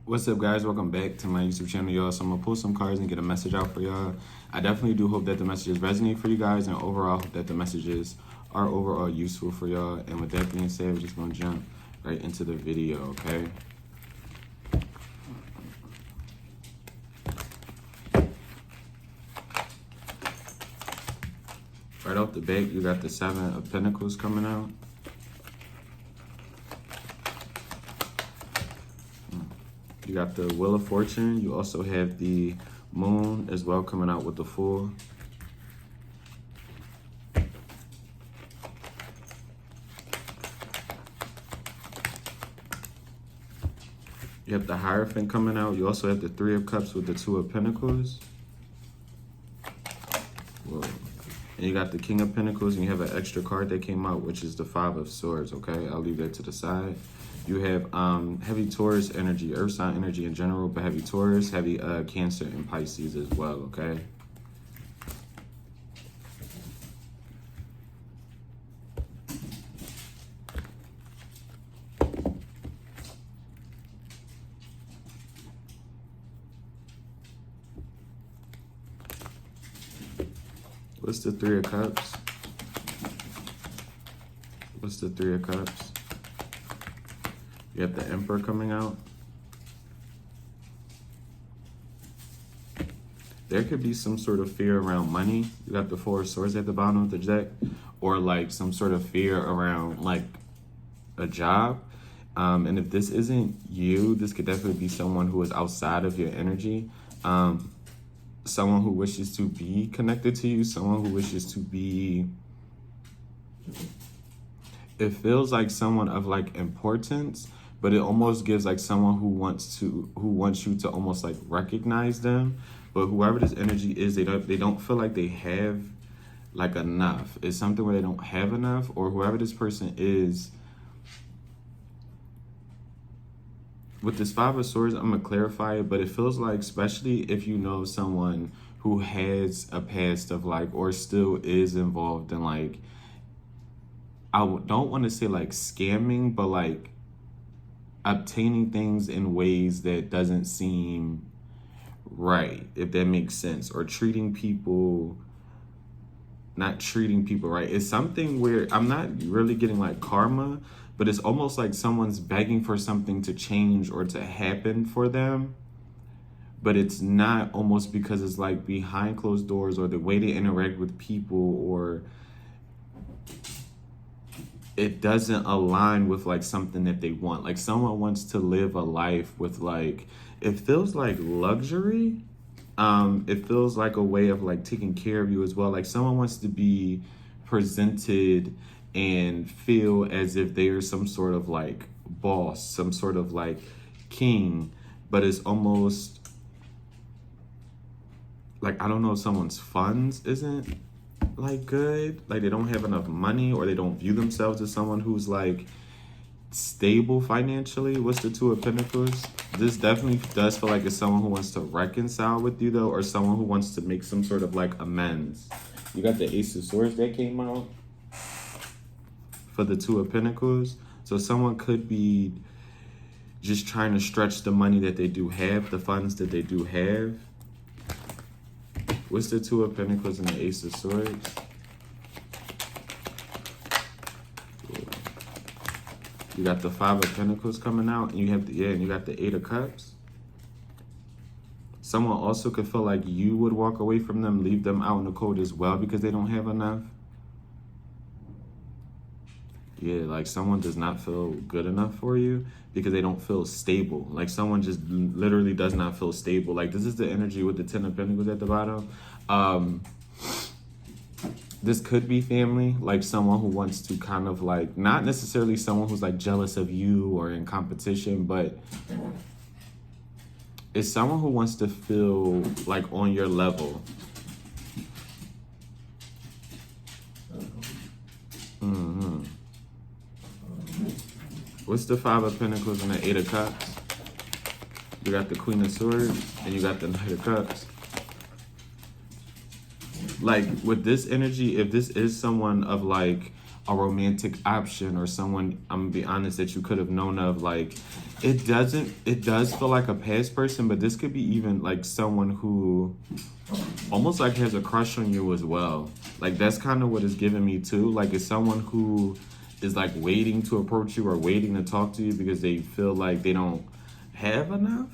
What's up, guys? Welcome back to my YouTube channel, y'all. So I'm gonna pull some cards and get a message out for y'all. I definitely do hope that the messages resonate for you guys, and overall hope that the messages are overall useful for y'all. And with that being said, we're just gonna jump right into the video, okay? Right off the bat, you got the Seven of Pentacles coming out. You got the Wheel of Fortune. You also have the Moon as well coming out with the Fool. You have the Hierophant coming out. You also have the Three of Cups with the Two of Pentacles. Whoa. And you got the King of Pentacles, and you have an extra card that came out, which is the Five of Swords, okay? I'll leave that to the side. You have heavy Taurus energy, Earth sign energy in general, but heavy Taurus, heavy Cancer, and Pisces as well, okay? What's the Three of Cups? What's the Three of Cups? You have the Emperor coming out. There could be some sort of fear around money. You got the Four of Swords at the bottom of the deck, or like some sort of fear around like a job. And if this isn't you, this could definitely be someone who is outside of your energy. Someone who wishes to be connected to you, someone who wishes to be, it feels like someone of like importance, but it almost gives like someone who wants you to almost like recognize them. But whoever this energy is, they don't feel like they have like enough. It's something where they don't have enough, or whoever this person is. With this Five of Swords, I'm gonna clarify it, but it feels like, especially if you know someone who has a past of like, or still is involved in like, I don't want to say like scamming, but like obtaining things in ways that doesn't seem right, if that makes sense, or not treating people right. It's something where I'm not really getting like karma, but it's almost like someone's begging for something to change or to happen for them. But it's not, almost because it's like behind closed doors, or the way they interact with people, or it doesn't align with like something that they want. Like someone wants to live a life with like, it feels like luxury. It feels like a way of like taking care of you as well. Like someone wants to be presented and feel as if they are some sort of like boss, some sort of like king, but it's almost like, I don't know if someone's funds isn't like good, like they don't have enough money, or they don't view themselves as someone who's like stable financially. What's the Two of Pentacles? This definitely does feel like it's someone who wants to reconcile with you though, or someone who wants to make some sort of like amends. You got the Ace of Swords that came out for the Two of Pentacles. So someone could be just trying to stretch the money that they do have, the funds that they do have. What's the Two of Pentacles and the Ace of Swords? You got the Five of Pentacles coming out, and you have and you got the Eight of Cups. Someone also could feel like you would walk away from them, leave them out in the cold as well, because they don't have enough. Yeah, like someone does not feel good enough for you because they don't feel stable. Like someone just literally does not feel stable. Like this is the energy with the Ten of Pentacles at the bottom. This could be family, like someone who wants to kind of like, not necessarily someone who's like jealous of you or in competition, but it's someone who wants to feel like on your level. What's the Five of Pentacles and the Eight of Cups? You got the Queen of Swords and you got the Knight of Cups. Like with this energy, if this is someone of like a romantic option, or someone, I'm gonna be honest, that you could have known of like It does feel like a past person, but this could be even like someone who almost like has a crush on you as well. Like that's kind of what it's giving me too. Like it's someone who is like waiting to approach you or waiting to talk to you because they feel like they don't have enough.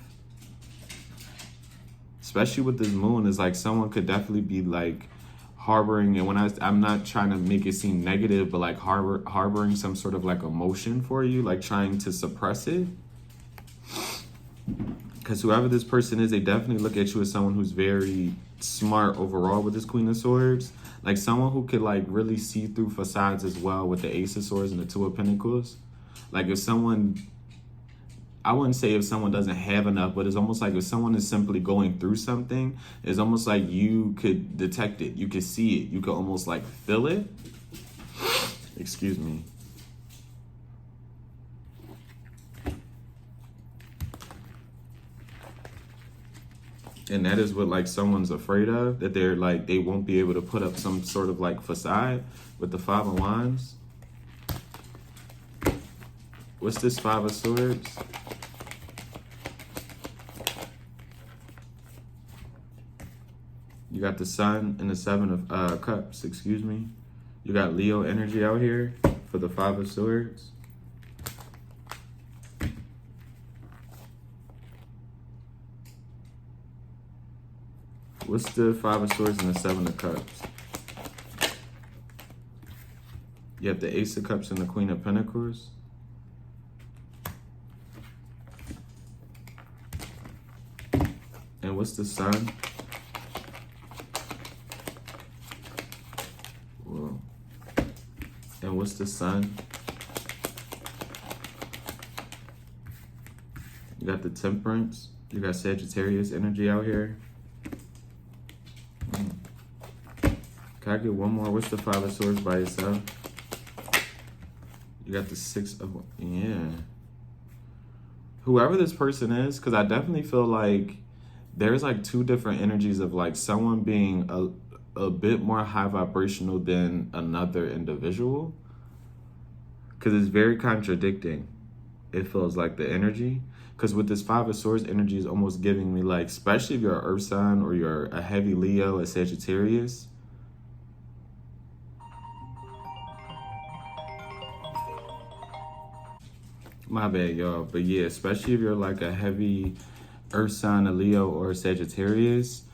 Especially with this moon, is like someone could definitely be like harboring, and when I'm not trying to make it seem negative, but like harboring some sort of like emotion for you, like trying to suppress it. Because whoever this person is, they definitely look at you as someone who's very smart overall with this Queen of Swords. Like someone who could like really see through facades as well with the Ace of Swords and the Two of Pentacles. Like if someone, I wouldn't say if someone doesn't have enough, but it's almost like if someone is simply going through something, it's almost like you could detect it. You could see it. You could almost like feel it. Excuse me. And that is what like someone's afraid of, that they're like, they won't be able to put up some sort of like facade with the Five of Wands. What's this Five of Swords? You got the Sun and the Seven of Cups, excuse me. You got Leo energy out here for the Five of Swords. What's the Five of Swords and the Seven of Cups? You have the Ace of Cups and the Queen of Pentacles. And what's the Sun? Whoa. And what's the Sun? You got the Temperance. You got Sagittarius energy out here. Can I get one more? What's the Five of Swords by itself? You got the Six of... Yeah. Whoever this person is, because I definitely feel like there's like two different energies of like someone being a bit more high vibrational than another individual. Because it's very contradicting. It feels like the energy. Because with this Five of Swords energy is almost giving me like, especially if you're an Earth sign or you're a heavy Leo, a Sagittarius, my bad, y'all. But yeah, especially if you're like a heavy Earth sign, a Leo, or a Sagittarius,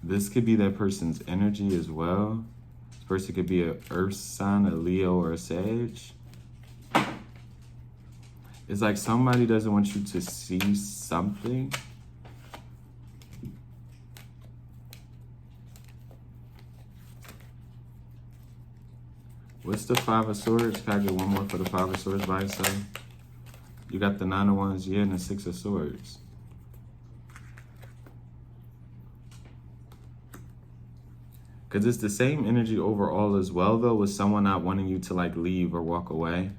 this could be that person's energy as well. This person could be an Earth sign, a Leo, or a Sag. It's like somebody doesn't want you to see something. What's the Five of Swords? Can I get one more for the Five of Swords by itself? You got the Nine of Wands, yeah, and the Six of Swords. Because it's the same energy overall as well, though, with someone not wanting you to, like, leave or walk away.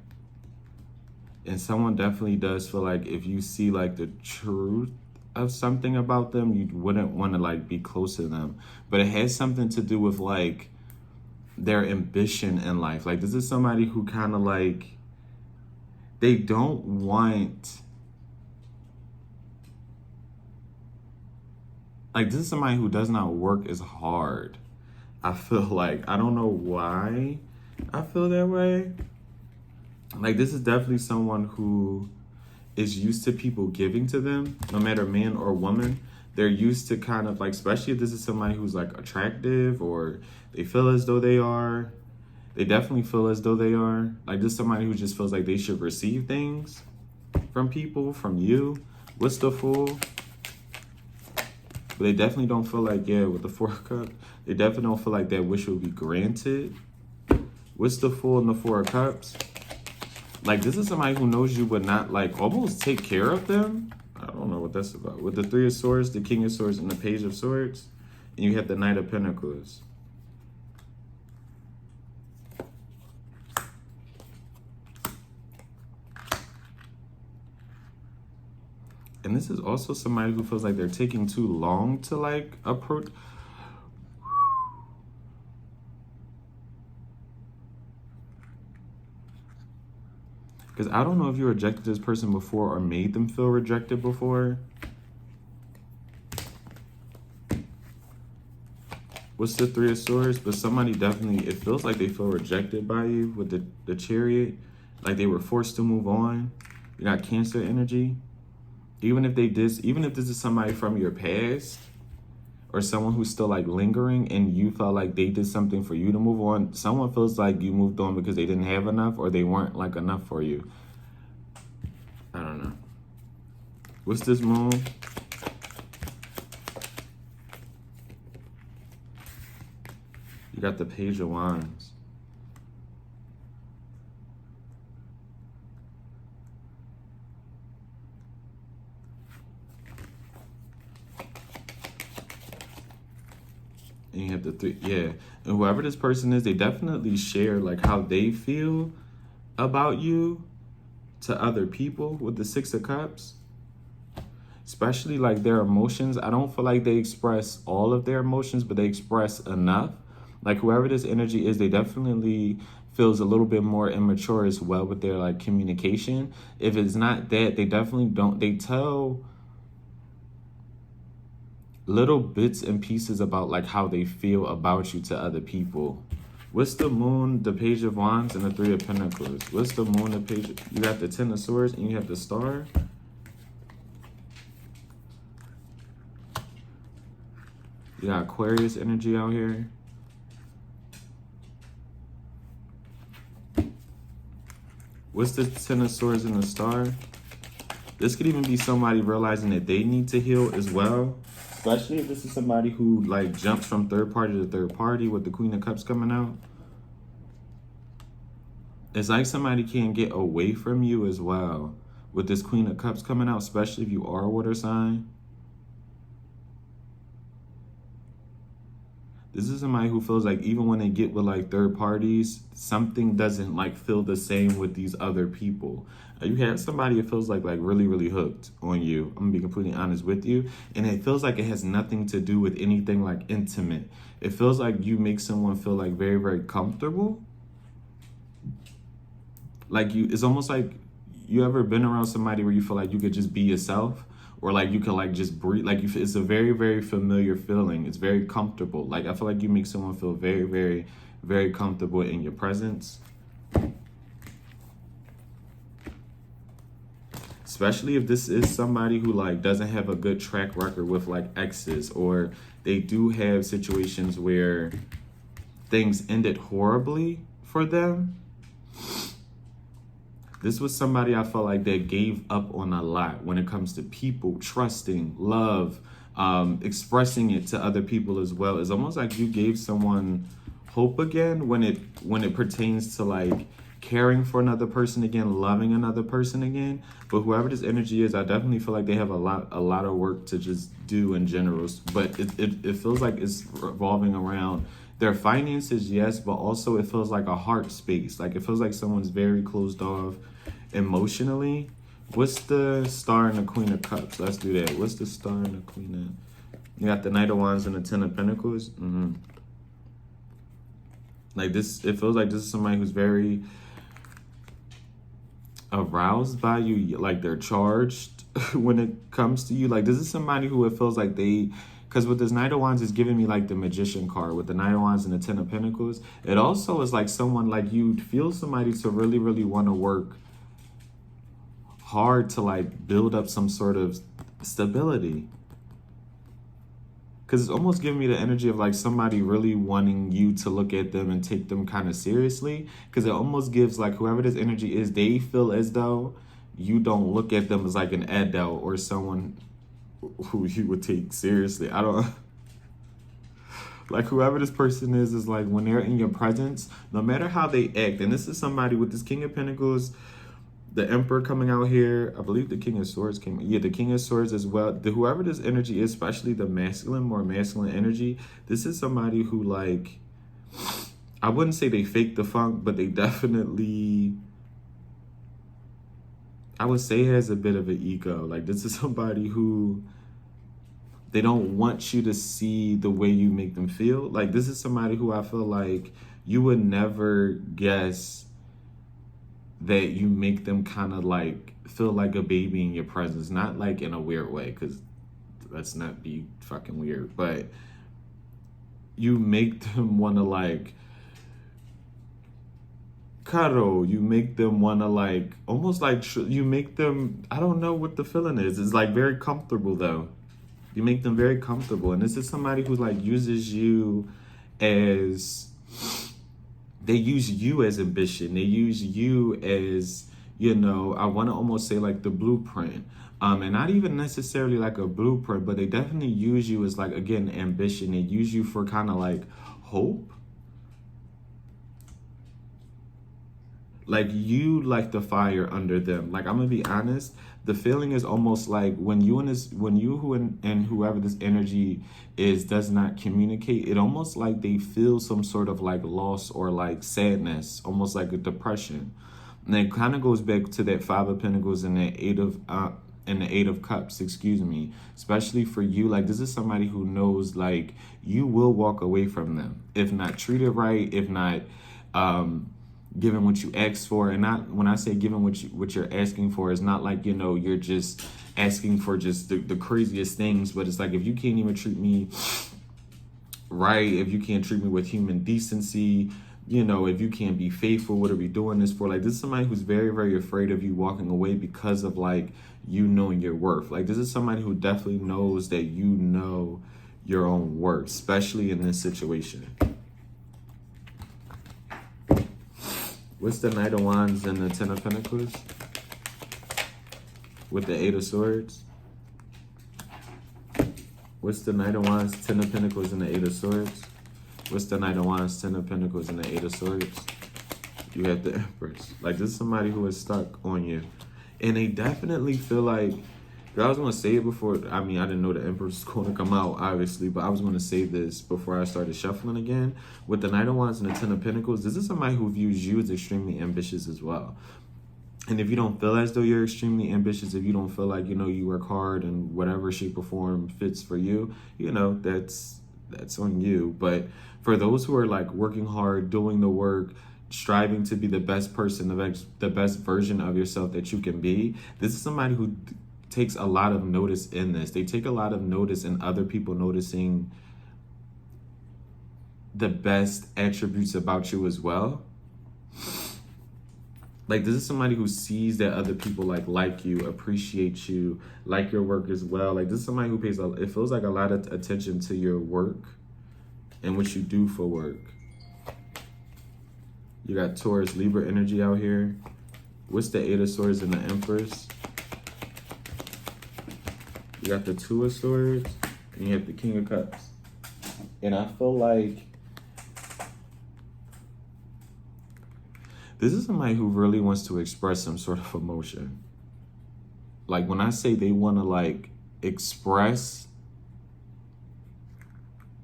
And someone definitely does feel like if you see, like, the truth of something about them, you wouldn't want to, like, be close to them. But it has something to do with, like, their ambition in life. Like, this is somebody who kind of like, they don't want, like, this is somebody who does not work as hard. I feel like, I don't know why I feel that way. Like, this is definitely someone who is used to people giving to them, no matter man or woman. They're used to kind of like, especially if this is somebody who's like attractive or they feel as though they are. They definitely feel as though they are. Like this is somebody who just feels like they should receive things from people, from you. What's the Fool? But they definitely don't feel like, yeah, with the Four of Cups, they definitely don't feel like that wish will be granted. What's the Fool and the Four of Cups? Like this is somebody who knows you would not like almost take care of them. I don't know what that's about. With the Three of Swords, the King of Swords, and the Page of Swords, and you have the Knight of Pentacles. And this is also somebody who feels like they're taking too long to like approach. Because I don't know if you rejected this person before or made them feel rejected before. What's the Three of Swords? But somebody definitely, it feels like they feel rejected by you with the Chariot. Like they were forced to move on. You got Cancer energy. Even if this is somebody from your past or someone who's still like lingering and you felt like they did something for you to move on, someone feels like you moved on because they didn't have enough or they weren't like enough for you. I don't know. What's this Moon? You got the Page of Wands. And you have the three, yeah. And whoever this person is, they definitely share like how they feel about you to other people with the Six of Cups. Especially like their emotions. I don't feel like they express all of their emotions, but they express enough. Like whoever this energy is, they definitely feels a little bit more immature as well with their like communication. If it's not that, they definitely don't, they tell little bits and pieces about like how they feel about you to other people. What's the Moon, the Page of Wands, and the Three of Pentacles? What's the Moon, the Page? You got the Ten of Swords and you have the Star. You got Aquarius energy out here. What's the Ten of Swords and the Star? This could even be somebody realizing that they need to heal as well. Especially if this is somebody who like jumps from third party to third party with the Queen of Cups coming out. It's like somebody can't get away from you as well with this Queen of Cups coming out, especially if you are a water sign. This is somebody who feels like even when they get with like third parties, something doesn't like feel the same with these other people. You have somebody that feels like really, really hooked on you. I'm gonna be completely honest with you. And it feels like it has nothing to do with anything like intimate. It feels like you make someone feel like very, very comfortable. Like it's almost like you ever been around somebody where you feel like you could just be yourself? Or like you could like just breathe, like it's a very, very familiar feeling. It's very comfortable. Like I feel like you make someone feel very, very, very comfortable in your presence. Especially if this is somebody who like doesn't have a good track record with like exes, or they do have situations where things ended horribly for them. This was somebody I felt like that gave up on a lot when it comes to people, trusting, love, expressing it to other people as well. It's almost like you gave someone hope again when it pertains to like caring for another person again, loving another person again. But whoever this energy is, I definitely feel like they have a lot of work to just do in general. But it feels like it's revolving around their finances, yes, but also it feels like a heart space. Like it feels like someone's very closed off emotionally. What's the Star and the Queen of Cups? Let's do that. What's the Star and the Queen of... You got the Knight of Wands and the Ten of Pentacles. Like this, it feels like this is somebody who's very aroused by you. Like they're charged when it comes to you. Like this is somebody who it feels like they... Because with this Knight of Wands, it's giving me like the Magician card. With the Knight of Wands and the Ten of Pentacles, it also is like someone like you feel somebody to really, really want to work hard to like build up some sort of stability. Because it's almost giving me the energy of like somebody really wanting you to look at them and take them kind of seriously. Because it almost gives like whoever this energy is, they feel as though you don't look at them as like an adult or someone who you would take seriously. I don't... Like whoever this person is like when they're in your presence, no matter how they act, and this is somebody with this King of Pentacles, the Emperor coming out here, I believe the King of Swords came, yeah, the King of Swords as well. Whoever this energy is, especially the masculine, more masculine energy, this is somebody who like, I wouldn't say they fake the funk, but they definitely, I would say has a bit of an ego. Like this is somebody who, they don't want you to see the way you make them feel. Like this is somebody who I feel like you would never guess that you make them kind of like feel like a baby in your presence, not like in a weird way, because let's not be fucking weird, but you make them want to like cuddle. You make them want to like almost like you make them, I don't know what the feeling is. It's like very comfortable though. You make them very comfortable, and this is somebody who like uses you as, they use you as ambition. They use you as, you know, I want to almost say like the blueprint. And not even necessarily like a blueprint, but they definitely use you as like, again, ambition. They use you for kind of like hope. Like you like the fire under them. Like, I'm gonna be honest, the feeling is almost like when you and whoever this energy is does not communicate, it almost like they feel some sort of like loss or like sadness, almost like a depression. And it kind of goes back to that Five of Pentacles and the Eight of Cups, excuse me. Especially for you, like this is somebody who knows like you will walk away from them if not treated right, if not given what you asked for. And not, when I say given what you're asking for, is not like, you know, you're just asking for just the craziest things, but it's like, if you can't even treat me right, if you can't treat me with human decency, you know, if you can't be faithful, what are we doing this for? Like, this is somebody who's very, very afraid of you walking away because of like you knowing your worth. Like, this is somebody who definitely knows that you know your own worth, especially in this situation. What's the Knight of Wands and the Ten of Pentacles? With the Eight of Swords? What's the Knight of Wands, Ten of Pentacles, and the Eight of Swords? What's the Knight of Wands, Ten of Pentacles, and the Eight of Swords? You have the Empress. Like, this is somebody who is stuck on you. And they definitely feel like, I was going to say it before. I mean, I didn't know the Empress was going to come out, obviously, but I was going to say this before I started shuffling again. With the Knight of Wands and the Ten of Pentacles, this is somebody who views you as extremely ambitious as well. And if you don't feel as though you're extremely ambitious, if you don't feel like, you know, you work hard and whatever shape or form fits for you, you know, that's on you. But for those who are like working hard, doing the work, striving to be the best person, the best version of yourself that you can be, this is somebody who takes a lot of notice in this. They take a lot of notice in other people noticing the best attributes about you as well. Like, this is somebody who sees that other people like you, appreciate you, like your work as well. Like, this is somebody who pays, it feels like a lot of attention to your work and what you do for work. You got Taurus, Libra energy out here. What's the Eight of Swords and the Empress? You got the Two of Swords, and you have the King of Cups. And I feel like this is somebody who really wants to express some sort of emotion. Like, when I say they want to like express,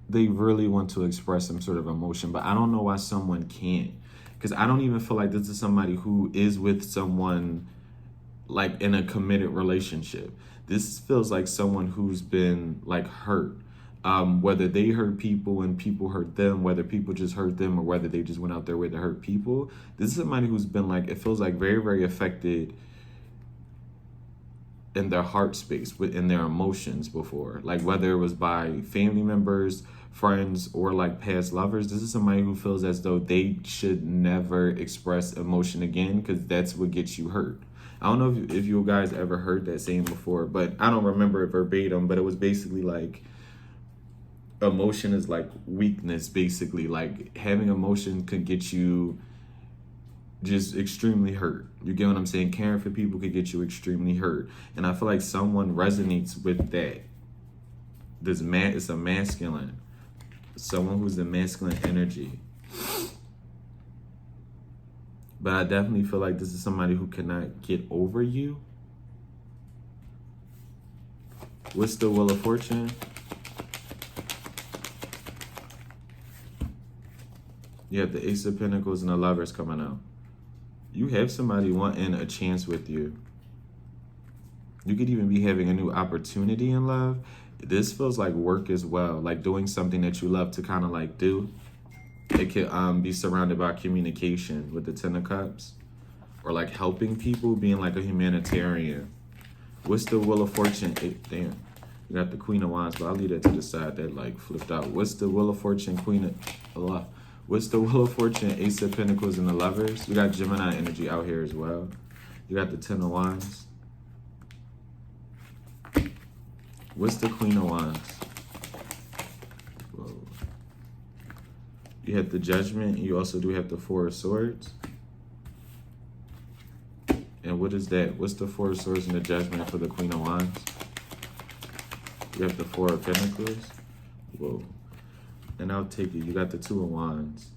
they really want to express some sort of emotion, but I don't know why someone can't. Because I don't even feel like this is somebody who is with someone like in a committed relationship. This feels like someone who's been like hurt. Whether they hurt people and people hurt them, whether people just hurt them, or whether they just went out their way to hurt people. This is somebody who's been like, it feels like very, very affected in their heart space, in their emotions before. Like, whether it was by family members, friends, or like past lovers. This is somebody who feels as though they should never express emotion again, because that's what gets you hurt. I don't know if you guys ever heard that saying before, but I don't remember it verbatim, but it was basically like, emotion is like weakness, basically. Like, having emotion could get you just extremely hurt. You get what I'm saying? Caring for people could get you extremely hurt. And I feel like someone resonates with that. This man is a masculine. Someone who's the masculine energy. But I definitely feel like this is somebody who cannot get over you. What's the Wheel of Fortune? You have the Ace of Pentacles and the Lovers coming out. You have somebody wanting a chance with you. You could even be having a new opportunity in love. This feels like work as well, like doing something that you love to kind of like do. It could be surrounded by communication with the Ten of Cups. or like helping people, being like a humanitarian. What's the Wheel of Fortune? Damn, you got the Queen of Wands, but I'll leave that to the side. That like flipped out. What's the Wheel of Fortune? Queen of Allah. What's the Wheel of Fortune? Ace of Pentacles and the Lovers. We got Gemini energy out here as well. You got the Ten of Wands. What's the Queen of Wands? Whoa. You have the Judgment. You also do have the Four of Swords. And what is that? What's the Four of Swords and the Judgment for the Queen of Wands? You have the Four of Pentacles. Whoa. And I'll take it. You got the Two of Wands.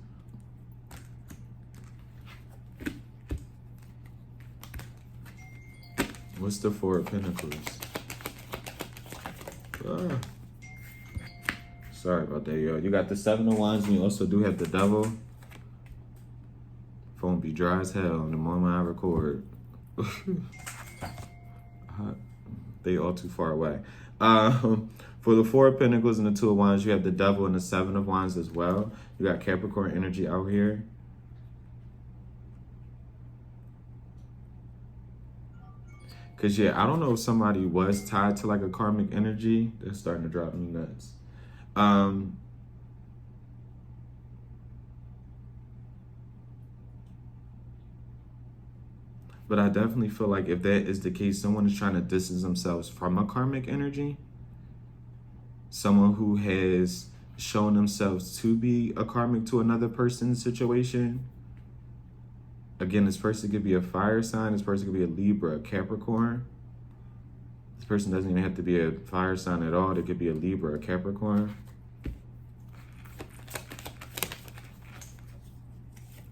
What's the Four of Pentacles? Ah. Sorry about that, yo. You got the Seven of Wands, and you also do have the Devil. Phone be dry as hell the moment I record. They all too far away. For the Four of Pentacles and the Two of Wands, you have the Devil and the Seven of Wands as well. You got Capricorn energy out here. Because, yeah, I don't know if somebody was tied to, like, a karmic energy. That's starting to drive me nuts. But I definitely feel like if that is the case, someone is trying to distance themselves from a karmic energy. Someone who has shown themselves to be a karmic to another person's situation. Again, this person could be a fire sign. This person could be a Libra, a Capricorn. This person doesn't even have to be a fire sign at all. They could be a Libra, a Capricorn.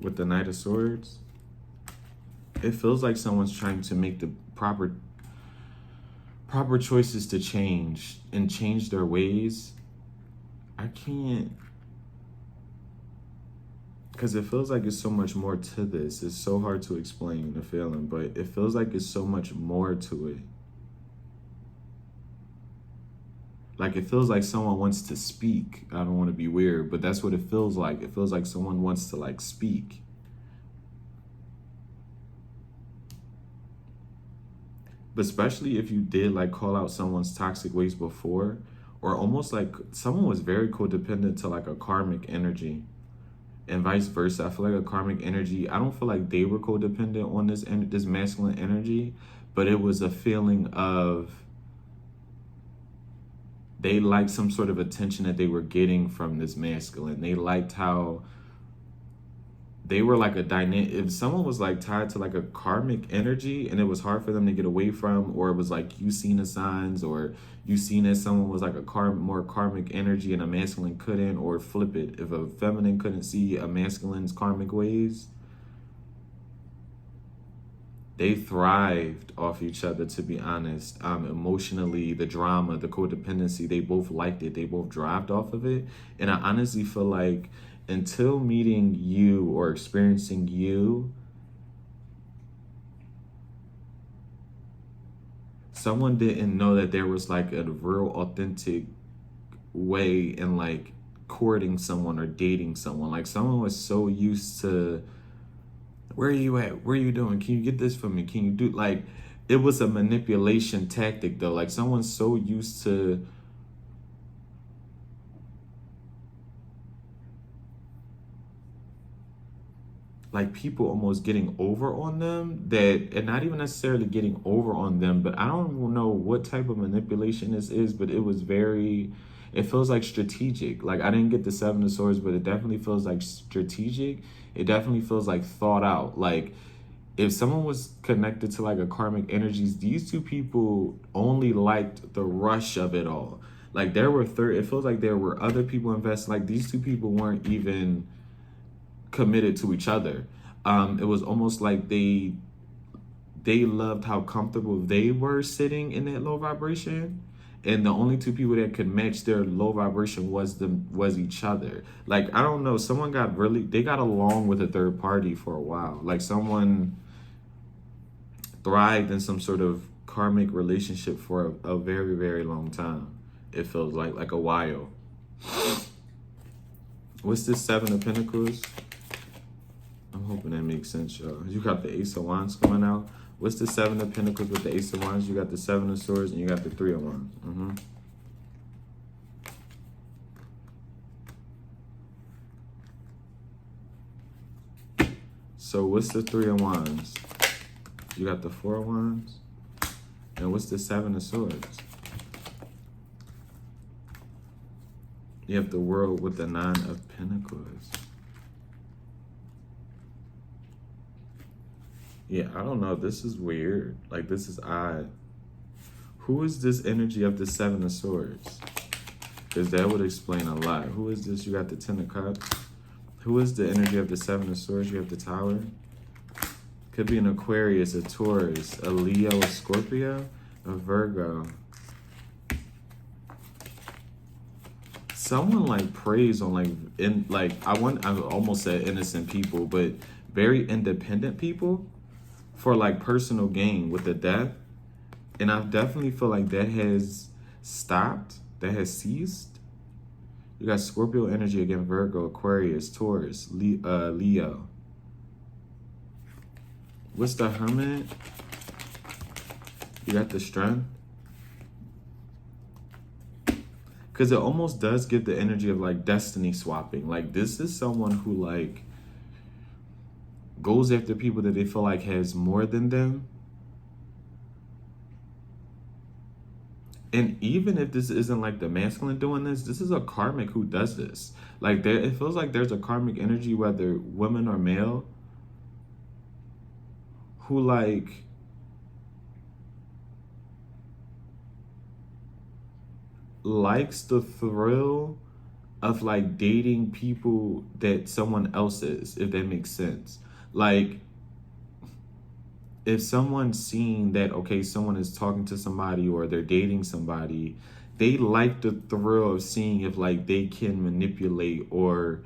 With the Knight of Swords. It feels like someone's trying to make the proper choices to change and change their ways. I can't, because it feels like it's so much more to this. It's so hard to explain the feeling, but it feels like it's so much more to it. Like, it feels like someone wants to speak. I don't want to be weird, but that's what it feels like. It feels like someone wants to, like, speak. But especially if you did, like, call out someone's toxic ways before, or almost like someone was very codependent to, like, a karmic energy, and vice versa. I feel like a karmic energy, I don't feel like they were codependent on this masculine energy, but it was a feeling of they liked some sort of attention that they were getting from this masculine. They liked how they were like a dynamic. If someone was like tied to like a karmic energy and it was hard for them to get away from, or it was like you seen the signs, or you seen that someone was like a more karmic energy and a masculine couldn't, or flip it, if a feminine couldn't see a masculine's karmic ways, they thrived off each other, to be honest. Emotionally, the drama, the codependency, they both liked it. They both thrived off of it. And I honestly feel like until meeting you or experiencing you, someone didn't know that there was like a real authentic way in like courting someone or dating someone. Like, someone was so used to, where are you at? Where are you doing? Can you get this for me? Can you do, like, it was a manipulation tactic though. Like, someone's so used to like people almost getting over on them, that, and not even necessarily getting over on them, but I don't know what type of manipulation this is, but it was very, it feels like strategic. Like, I didn't get the Seven of Swords, but it definitely feels like strategic. It definitely feels like thought out. Like, if someone was connected to like a karmic energies, these two people only liked the rush of it all. Like, there were it feels like there were other people invested. Like, these two people weren't even committed to each other. It was almost like they loved how comfortable they were sitting in that low vibration, and the only two people that could match their low vibration was each other. Like, I don't know, someone they got along with a third party for a while. Like, someone thrived in some sort of karmic relationship for a very, very long time. It feels like a while. What's this Seven of Pentacles? Oh I'm hoping that makes sense, y'all. You got the Ace of Wands coming out. What's the Seven of Pentacles with the Ace of Wands? You got the Seven of Swords and you got the Three of Wands. So what's the Three of Wands? You got the Four of Wands. And what's the Seven of Swords? You have the World with the Nine of Pentacles. Yeah, I don't know. This is weird. Like, this is odd. Who is this energy of the Seven of Swords? Because that would explain a lot. Who is this? You got the Ten of Cups. Who is the energy of the Seven of Swords? You have the Tower. Could be an Aquarius, a Taurus, a Leo, a Scorpio, a Virgo. Someone like preys on I almost said innocent people, but very independent people for like personal gain with the Death. And I definitely feel like that has stopped, that has ceased. You got Scorpio energy again, Virgo, Aquarius, Taurus, Leo. What's the Hermit? You got the Strength. Because it almost does give the energy of like destiny swapping. Like, this is someone who like goes after people that they feel like has more than them. And even if this isn't like the masculine doing this is a karmic who does this. Like, it feels like there's a karmic energy, whether women or male, who like likes the thrill of like dating people that someone else is, if that makes sense. Like, if someone's seeing that, okay, someone is talking to somebody or they're dating somebody, they like the thrill of seeing if like they can manipulate or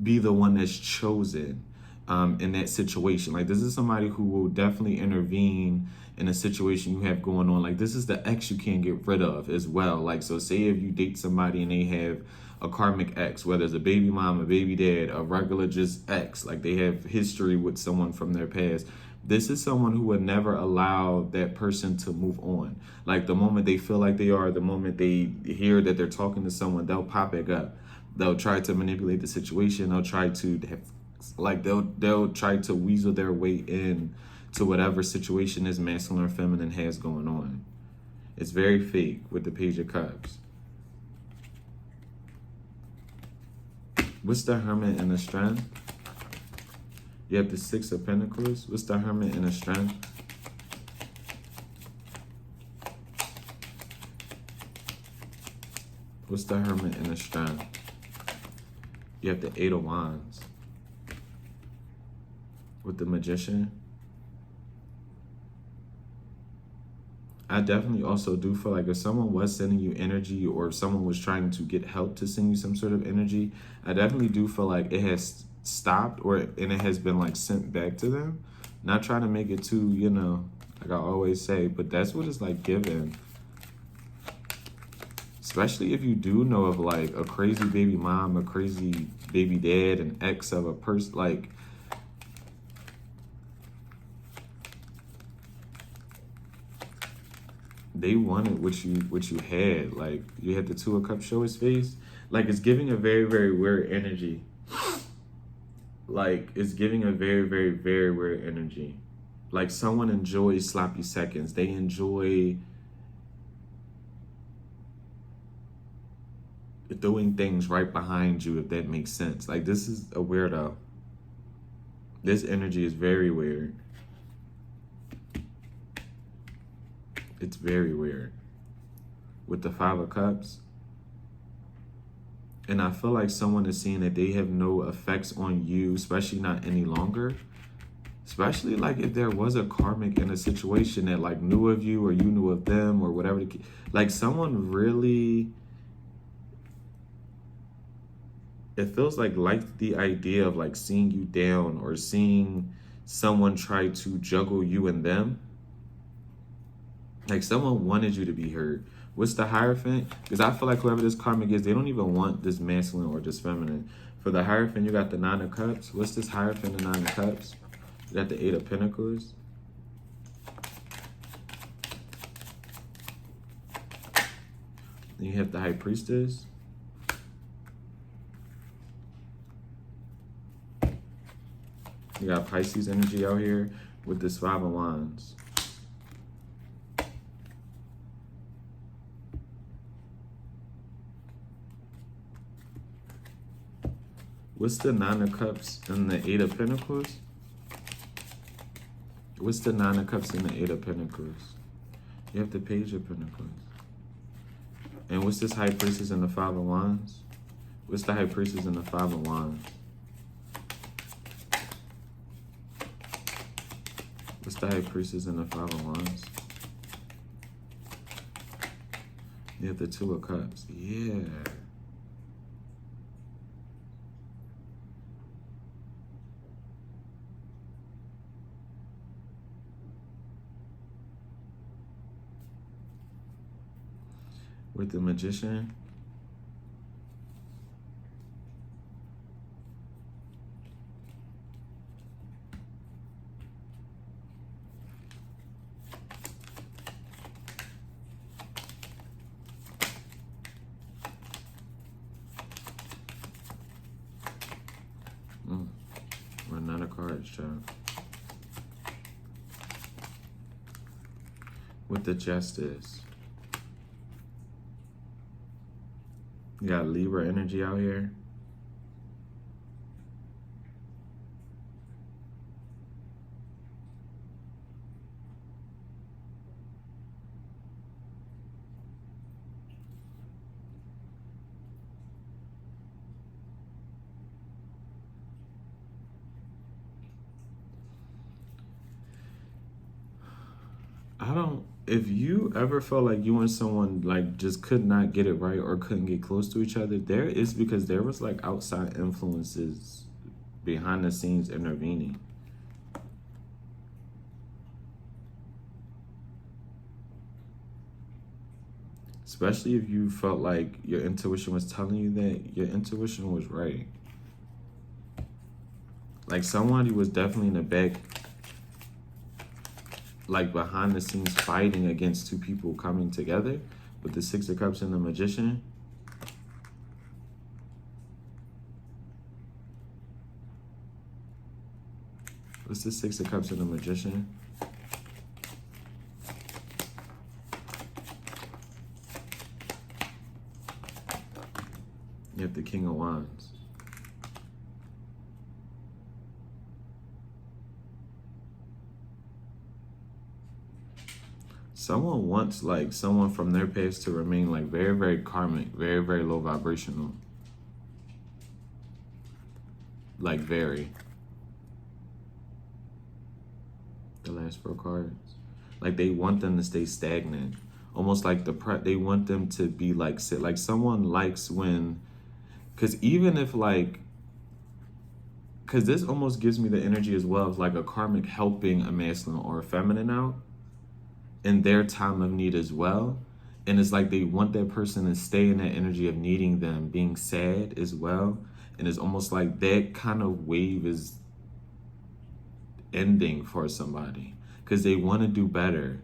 be the one that's chosen in that situation. Like, this is somebody who will definitely intervene in a situation you have going on. Like, this is the ex you can't get rid of as well. Like, so say if you date somebody and they have a karmic ex, whether it's a baby mom, a baby dad, a regular just ex, like they have history with someone from their past. This is someone who would never allow that person to move on. Like, the moment they feel like they are, the moment they hear that they're talking to someone, they'll pop back up. They'll try to manipulate the situation. They'll try to have, like, they'll try to weasel their way in to whatever situation this masculine or feminine has going on. It's very fake with the Page of Cups. What's the Hermit and the Strength? You have the Six of Pentacles. What's the Hermit and the Strength? What's the Hermit and the Strength? You have the Eight of Wands. With the Magician. I definitely also do feel like if someone was sending you energy, or if someone was trying to get help to send you some sort of energy, I definitely do feel like it has stopped, and it has been like sent back to them. Not trying to make it too, you know, like I always say, but that's what it's like given. Especially if you do know of like a crazy baby mom, a crazy baby dad, an ex of a person, like, they wanted what you had. Like, you had the Two of Cups show his face. Like, it's giving a very, very weird energy. Like, it's giving a very, very, very weird energy. Like, someone enjoys sloppy seconds. They enjoy doing things right behind you, if that makes sense. Like, this is a weirdo. This energy is very weird. It's very weird. With the Five of Cups. And I feel like someone is seeing that they have no effects on you, especially not any longer. Especially like if there was a karmic in a situation that like knew of you, or you knew of them, or whatever. Like, someone really, it feels like the idea of like seeing you down, or seeing someone try to juggle you and them. Like, someone wanted you to be hurt. What's the Hierophant? Because I feel like whoever this karmic is, they don't even want this masculine or this feminine. For the Hierophant, you got the Nine of Cups. What's this Hierophant and Nine of Cups? You got the Eight of Pentacles. Then you have the High Priestess. You got Pisces energy out here with this Five of Wands. What's the Nine of Cups and the Eight of Pentacles? What's the Nine of Cups and the Eight of Pentacles? You have the Page of Pentacles. And what's this High Priestess and the Five of Wands? What's the High Priestess and the Five of Wands? What's the High Priestess and the Five of Wands? You have the Two of Cups. Yeah. With the Magician. Run out of cards, child. With the Justice. You got Libra energy out here. If you ever felt like you and someone like just could not get it right or couldn't get close to each other, there is because there was like outside influences behind the scenes intervening. Especially if you felt like your intuition was telling you that your intuition was right. Like somebody was definitely in the back, like behind the scenes fighting against two people coming together with the Six of Cups and the Magician. What's the Six of Cups and the Magician? You have the King of Wands. Someone wants like someone from their past to remain like very, very karmic, very, very low vibrational. Like very. The last 4 cards. Like they want them to stay stagnant. Almost like they want them to be like sit. Like someone likes when, because even if like, because this almost gives me the energy as well of like a karmic helping a masculine or a feminine out in their time of need as well. And it's like they want that person to stay in that energy of needing them, being sad as well. And it's almost like that kind of wave is ending for somebody because they want to do better.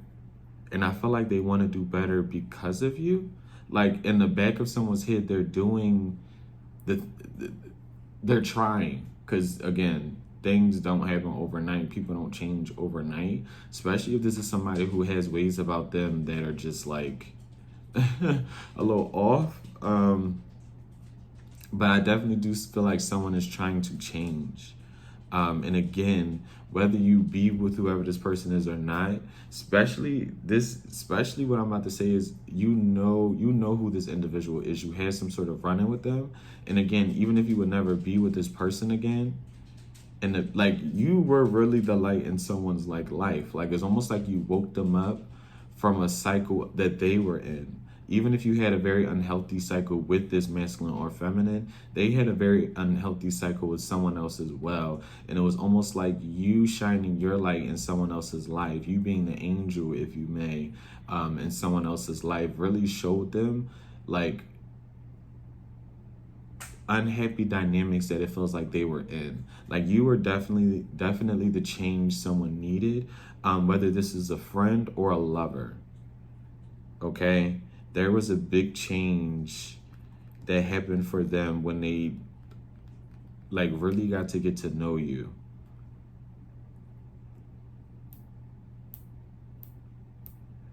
And I feel like they want to do better because of you. Like in the back of someone's head, they're doing they're trying, because again, things don't happen overnight. People don't change overnight, especially if this is somebody who has ways about them that are just like a little off. But I definitely do feel like someone is trying to change. And again, whether you be with whoever this person is or not, especially what I'm about to say is, you know who this individual is. You had some sort of run-in with them. And again, even if you would never be with this person again, and like you were really the light in someone's like life. Like it's almost like you woke them up from a cycle that they were in. Even if you had a very unhealthy cycle with this masculine or feminine, they had a very unhealthy cycle with someone else as well. And it was almost like you shining your light in someone else's life, you being the angel, if you may, in someone else's life, really showed them like unhappy dynamics that it feels like they were in. Like you were definitely the change someone needed, whether this is a friend or a lover. Okay, there was a big change that happened for them when they like really got to get to know you.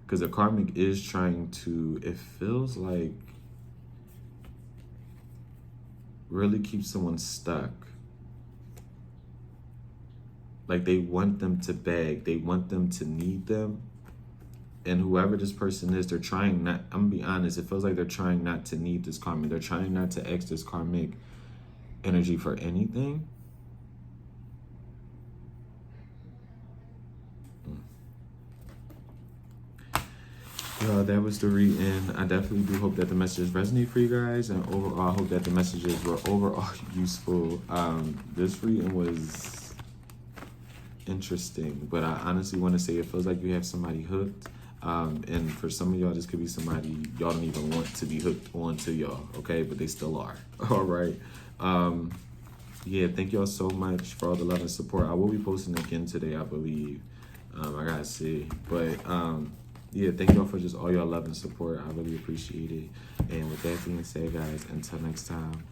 Because the karmic is trying to, it feels like, really keep someone stuck. Like they want them to beg, they want them to need them. And whoever this person is, they're trying not, I'm gonna be honest, it feels like they're trying not to need this karmic. They're trying not to ask this karmic energy for anything. That was the reading. I definitely do hope that the messages resonate for you guys, and overall I hope that the messages were overall useful. This reading was interesting, but I honestly want to say it feels like you have somebody hooked, and for some of y'all this could be somebody y'all don't even want to be hooked onto y'all, okay, but they still are. All right. Yeah, thank y'all so much for all the love and support. I will be posting again today, I believe. I gotta see, but yeah, thank y'all for just all your love and support. I really appreciate it. And with that being said, guys, until next time,